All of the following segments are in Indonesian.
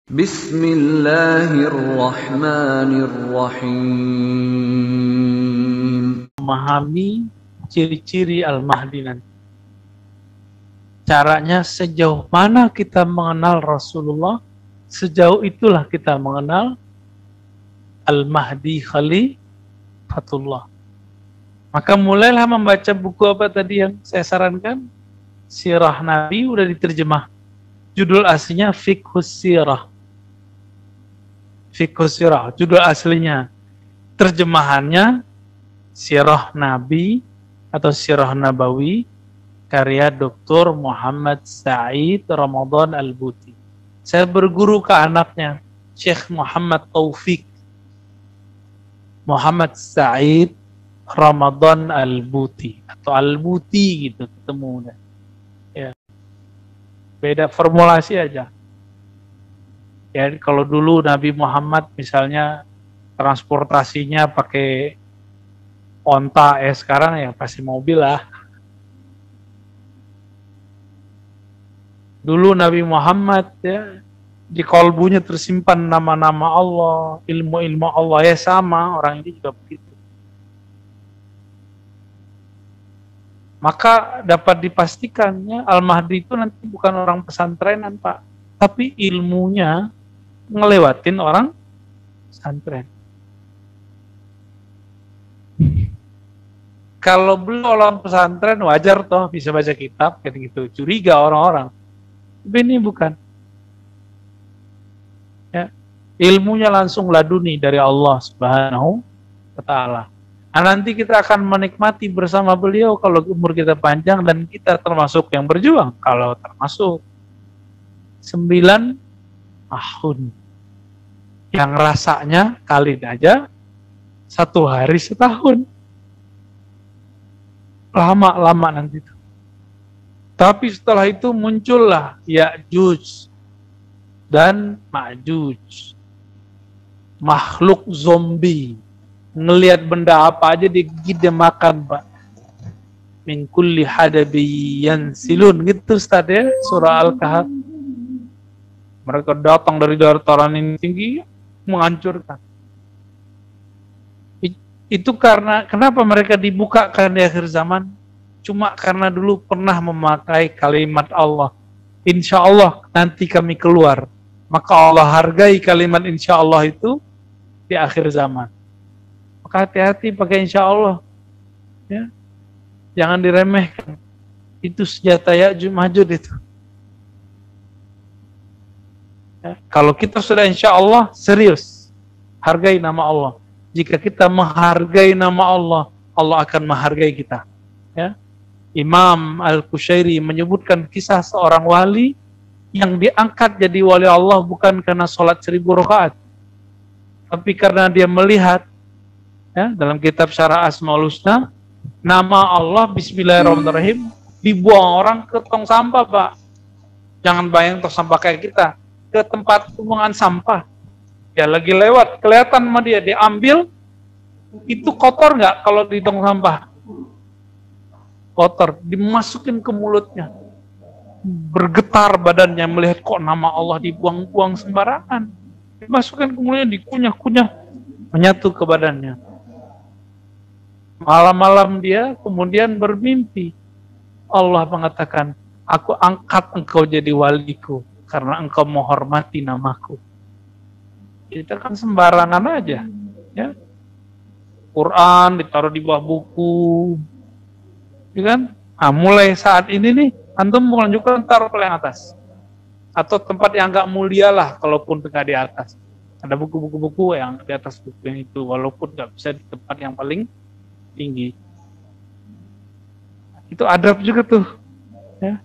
Bismillahirrahmanirrahim. Memahami ciri-ciri Al-Mahdi nanti. Caranya sejauh mana kita mengenal Rasulullah, sejauh itulah kita mengenal Al-Mahdi Khalifatullah. Maka mulailah membaca buku apa tadi yang saya sarankan? Sirah Nabi udah diterjemah. Judul aslinya Fiqhus Sirah. Fiqhus Sirah, judul aslinya. Terjemahannya Sirah Nabi atau Sirah Nabawi karya Dr. Muhammad Said Ramadan Al-Buti. Saya berguru ke anaknya, Syekh Muhammad Taufik Muhammad Said Ramadan Al-Buti atau Al-Buti gitu ketemu. Ya. Beda formulasi aja. Ya, kalau dulu Nabi Muhammad misalnya transportasinya pakai onta, sekarang ya pasti mobil lah. Dulu Nabi Muhammad ya di kolbunya tersimpan nama-nama Allah, ilmu-ilmu Allah, ya sama orang ini juga begitu. Maka dapat dipastikannya Al-Mahdi itu nanti bukan orang pesantrenan, Pak, tapi ilmunya ngelewatin orang pesantren. Kalau belum orang pesantren wajar toh bisa baca kitab kayak gitu. Curiga orang-orang. Tapi ini bukan. Ya, ilmunya langsung laduni dari Allah Subhanahu wa Ta'ala. Nah, nanti kita akan menikmati bersama beliau kalau umur kita panjang dan kita termasuk yang berjuang. Kalau termasuk 9 tahun. Yang rasanya kali aja 1 hari setahun. Lama-lama nanti itu. Tapi setelah itu muncullah Ya'juj dan Ma'juj. Makhluk zombie. Ngelihat benda apa aja digigit dia makan, Pak. Min kulli hadabi yansilun. Gitu Ustaz ya, surah Al-Kahf. Mereka datang dari dataran ini tinggi, menghancurkan. Itu karena, kenapa mereka dibukakan di akhir zaman? Cuma karena dulu pernah memakai kalimat Allah. Insya Allah nanti kami keluar. Maka Allah hargai kalimat insya Allah itu di akhir zaman. Maka hati-hati pakai insya Allah. Ya. Jangan diremehkan. Itu senjata Ya'juj Ma'juj itu. Ya. Kalau kita sudah insya Allah, serius. Hargai nama Allah. Jika kita menghargai nama Allah, Allah akan menghargai kita. Ya. Imam Al-Qushairi menyebutkan kisah seorang wali yang diangkat jadi wali Allah bukan karena sholat 1000 rakaat, tapi karena dia melihat ya, dalam kitab Syarah Asmaul Husna, nama Allah Bismillahirrahmanirrahim dibuang orang ke tong sampah, Pak. Jangan bayang tong sampah kayak kita, ke tempat pembuangan sampah. Ya lagi lewat, kelihatan sama dia, diambil, itu kotor nggak kalau di tong sampah? Kotor, dimasukin ke mulutnya. Bergetar badannya melihat kok nama Allah dibuang-buang sembarangan. Dimasukkan ke mulutnya, dikunyah-kunyah, menyatu ke badannya. Malam-malam dia kemudian bermimpi. Allah mengatakan, aku angkat engkau jadi waliku karena engkau menghormati namaku. Kita kan sembarangan aja, ya. Quran ditaruh di bawah buku, ya kan? Nah, mulai saat ini nih, antum melanjutkan taruh paling atas, atau tempat yang agak mulia lah, kalaupun tengah di atas. Ada buku-buku yang di atas buku yang itu, walaupun nggak bisa di tempat yang paling tinggi. Itu adab juga tuh, ya.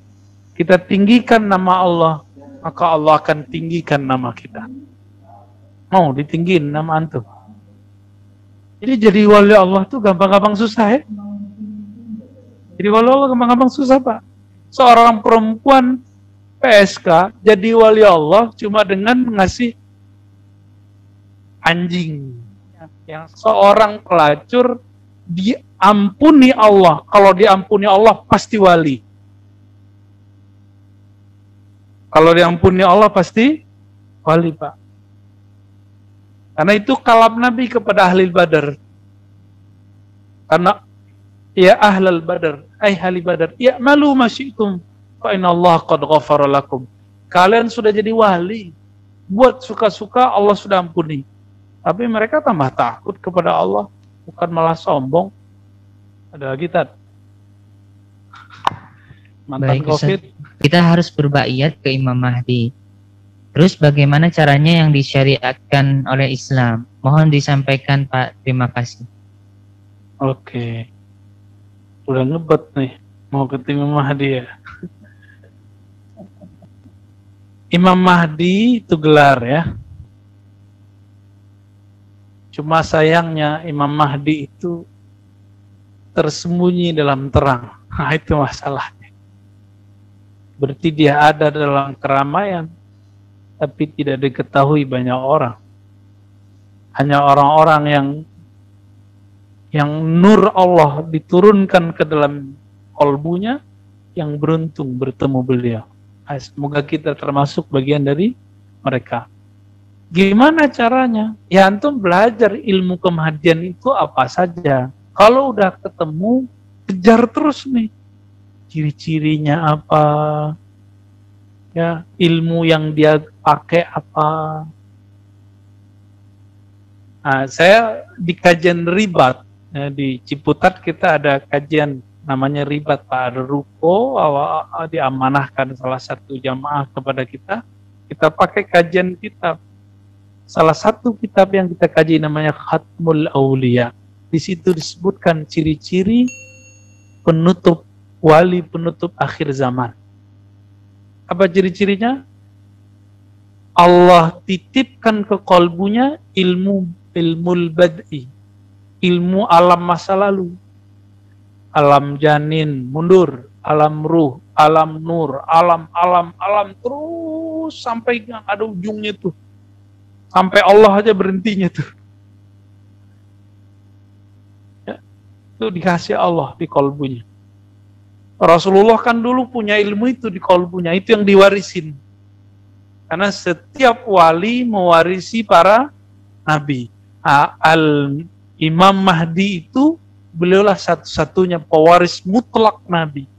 Kita tinggikan nama Allah, maka Allah akan tinggikan nama kita. Mau ditinggiin nama antum. Jadi wali Allah tuh gampang-gampang susah ya. Jadi wali Allah gampang-gampang susah, Pak. Seorang perempuan PSK jadi wali Allah cuma dengan ngasih anjing. Yang seorang pelacur diampuni Allah. Kalau diampuni Allah pasti wali. Kalau diampuni Allah pasti wali Pak. Karena itu kalam Nabi kepada ahli Badar. Karena ya ahlal Badar, ay ahli Badar, ya malu masyikum, fa inna Allah qad ghafara lakum. Kalian sudah jadi wali, buat suka-suka Allah sudah ampuni. Tapi mereka tambah takut kepada Allah, bukan malah sombong. Ada lagi Tat? Mantan Baik, COVID. Kita harus berbaiat ke Imam Mahdi. Terus bagaimana caranya yang disyariatkan oleh Islam? Mohon disampaikan Pak, terima kasih. Oke. Udah ngebet nih, mau ke Imam Mahdi ya. Imam Mahdi itu gelar ya. Cuma sayangnya Imam Mahdi itu tersembunyi dalam terang. Nah, itu masalahnya. Berarti dia ada dalam keramaian, tapi tidak diketahui banyak orang. Hanya orang-orang yang nur Allah diturunkan ke dalam kolbunya yang beruntung bertemu beliau. Semoga kita termasuk bagian dari mereka. Gimana caranya? Ya antum belajar ilmu kemahdian itu apa saja. Kalau udah ketemu, kejar terus nih. Ciri-cirinya apa? Ya, ilmu yang dia pakai apa? Nah, saya di kajian ribat, ya, di Ciputat kita ada kajian namanya ribat Pak. Ada ruko, diamanahkan salah satu jamaah kepada kita pakai kajian kitab. Salah satu kitab yang kita kaji namanya Khatmul Aulia. Di situ disebutkan ciri-ciri penutup wali, penutup akhir zaman. Apa ciri-cirinya? Allah titipkan ke kolbunya ilmul bad'i, ilmu alam masa lalu, alam janin mundur, alam ruh, alam nur, alam terus sampai yang ada ujungnya tuh, sampai Allah aja berhentinya tuh. Ya, itu dikasih Allah di kolbunya. Rasulullah kan dulu punya ilmu itu di kolbunya, itu yang diwarisin. Karena setiap wali mewarisi para nabi. Imam Mahdi itu beliaulah satu-satunya pewaris mutlak nabi.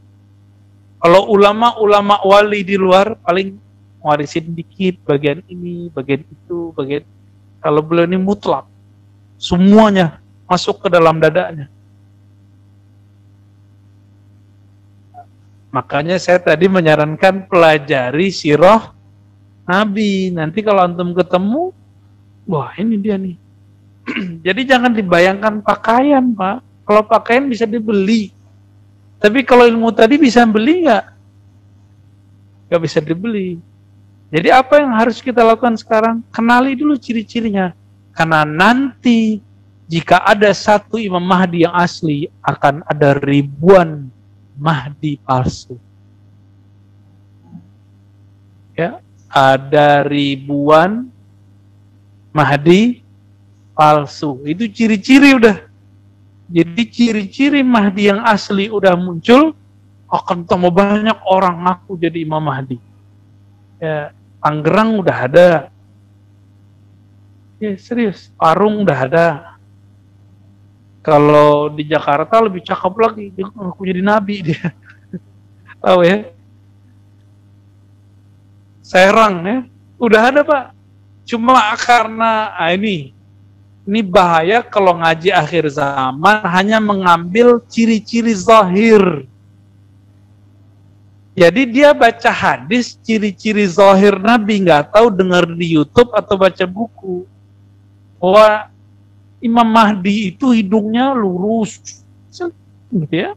Kalau ulama wali di luar paling warisin dikit, bagian ini, bagian itu, bagian. Kalau beliau ini mutlak, semuanya masuk ke dalam dadanya. Makanya saya tadi menyarankan pelajari sirah Nabi. Nanti kalau antum ketemu, wah ini dia nih. Jadi jangan dibayangkan pakaian Pak. Kalau pakaian bisa dibeli. Tapi kalau ilmu tadi bisa beli nggak? Nggak bisa dibeli. Jadi apa yang harus kita lakukan sekarang? Kenali dulu ciri-cirinya. Karena nanti jika ada satu Imam Mahdi yang asli, akan ada ribuan Mahdi palsu. Ya, ada ribuan Mahdi palsu. Itu ciri-ciri udah. Jadi ciri-ciri Mahdi yang asli udah muncul, akan tambah banyak orang ngaku jadi Imam Mahdi. Ya, Tangerang udah ada. Ya, serius, Parung udah ada. Kalau di Jakarta lebih cakep lagi, dia ngaku jadi nabi dia. Tahu ya? Serang ya, udah ada Pak. Cuma karena ini bahaya kalau ngaji akhir zaman hanya mengambil ciri-ciri zahir. Jadi dia baca hadis, ciri-ciri zahir Nabi, nggak tahu dengar di YouTube atau baca buku. Bahwa Imam Mahdi itu hidungnya lurus, gitu ya.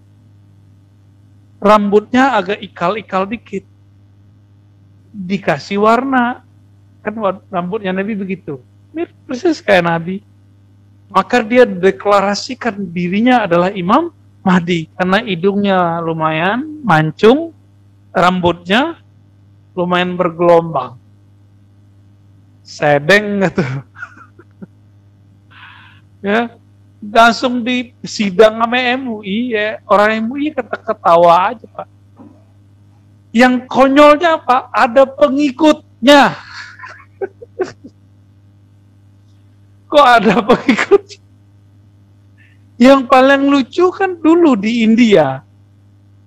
Rambutnya agak ikal-ikal dikit. Dikasih warna. Kan rambutnya Nabi begitu. Mirip persis kayak Nabi. Maka dia deklarasikan dirinya adalah Imam Mahdi. Karena hidungnya lumayan mancung, rambutnya lumayan bergelombang. Sedeng gitu. Ya, langsung di sidang sama MUI ya, orang MUI ketawa aja Pak. Yang konyolnya Pak, ada pengikutnya. Kok ada pengikut? Yang paling lucu kan dulu di India,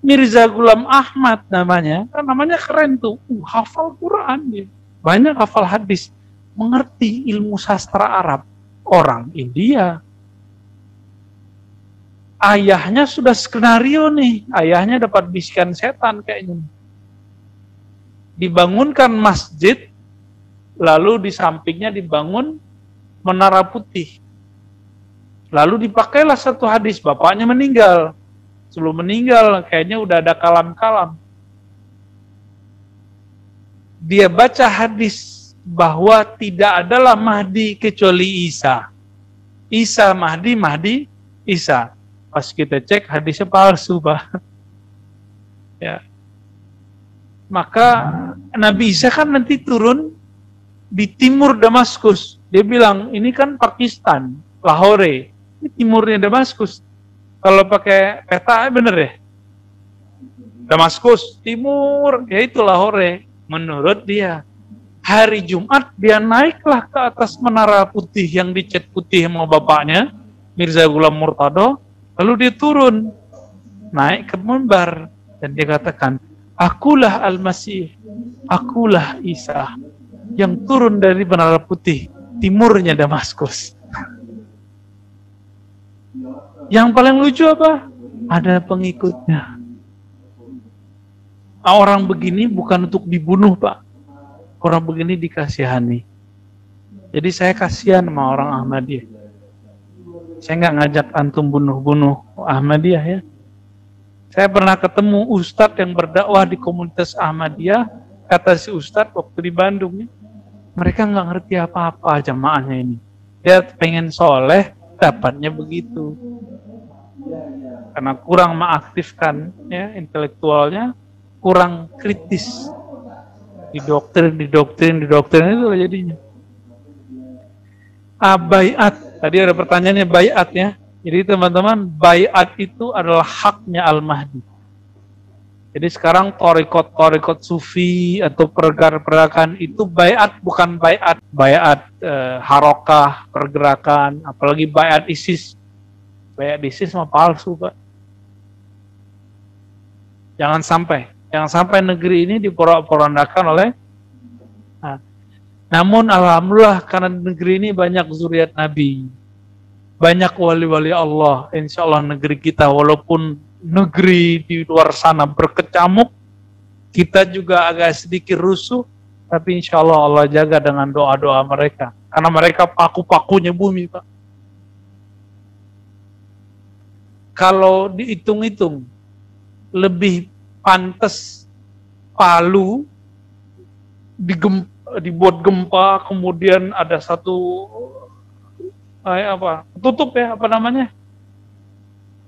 Mirza Ghulam Ahmad namanya, kan namanya keren tuh, hafal Quran dia, banyak hafal hadis, mengerti ilmu sastra Arab, orang India. Ayahnya sudah skenario nih, ayahnya dapat bisikan setan kayaknya. Dibangunkan masjid, lalu di sampingnya dibangun menara putih. Lalu dipakailah satu hadis, bapaknya meninggal. Sebelum meninggal, kayaknya udah ada kalam-kalam. Dia baca hadis bahwa tidak adalah Mahdi kecuali Isa. Isa Mahdi, Mahdi Isa. Pas kita cek hadisnya palsu, Pak. Ya. Maka Nabi Isa kan nanti turun di timur Damaskus. Dia bilang, ini kan Pakistan, Lahore. Ini timurnya Damaskus. Kalau pakai peta bener ya? Damaskus, timur, yaitu Lahore. Menurut dia, hari Jumat dia naiklah ke atas menara putih yang dicat putih sama bapaknya, Mirza Ghulam Murtado, lalu dia turun, naik ke mimbar, dan dia katakan, akulah Al-Masih, akulah Isa, yang turun dari menara putih, timurnya Damaskus. Yang paling lucu apa? Ada pengikutnya. Orang begini bukan untuk dibunuh, Pak. Orang begini dikasihani. Jadi saya kasihan sama orang Ahmadiyah. Saya nggak ngajak antum bunuh-bunuh Ahmadiyah ya. Saya pernah ketemu ustadz yang berdakwah di komunitas Ahmadiyah. Kata si ustadz waktu di Bandung, mereka nggak ngerti apa-apa jamaahnya ini. Dia pengen soleh, dapatnya begitu. Karena kurang mengaktifkan ya intelektualnya, kurang kritis. Didoktrin itu jadinya. Baiat, tadi ada pertanyaannya baiat ya. Jadi teman-teman, baiat itu adalah haknya Al-Mahdi. Jadi sekarang torikot sufi atau pergerakan itu baiat, bukan baiat harokah, pergerakan, apalagi baiat ISIS. Baiat ISIS mah palsu, Pak. Jangan sampai negeri ini diporak-porandakan oleh. Namun alhamdulillah karena negeri ini banyak zuriat Nabi, banyak wali-wali Allah. Insya Allah negeri kita walaupun negeri di luar sana berkecamuk, kita juga agak sedikit rusuh, tapi insya Allah Allah jaga dengan doa-doa mereka. Karena mereka paku-pakunya bumi, Pak. Kalau dihitung-hitung, lebih pantas Palu dibuat gempa, kemudian ada satu tutup ya, apa namanya?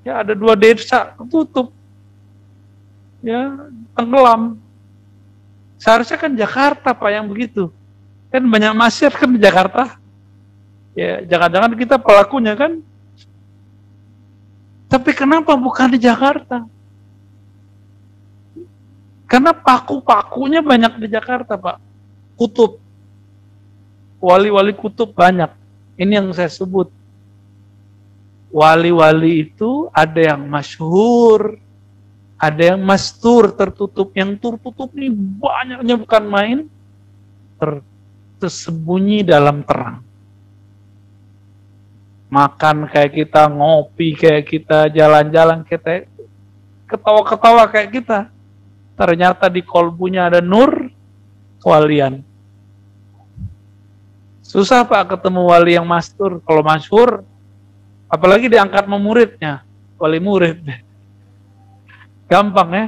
Ya ada 2 desa tutup, ya tenggelam. Seharusnya kan Jakarta, Pak, yang begitu. Kan banyak masyarakat kan di Jakarta. Ya jangan-jangan kita pelakunya kan. Tapi kenapa bukan di Jakarta? Karena paku-pakunya banyak di Jakarta, Pak. Kutub. Wali-wali kutub banyak. Ini yang saya sebut. Wali-wali itu ada yang masyhur, ada yang mastur, tertutup. Yang tertutup ini banyaknya bukan main, tersembunyi dalam terang. Makan kayak kita, ngopi kayak kita, jalan-jalan kita, ketawa-ketawa kayak kita. Ternyata di kolbunya ada nur kewalian. Susah, Pak, ketemu wali yang mastur. Kalau masyhur, apalagi diangkat sama muridnya, wali murid. Gampang ya.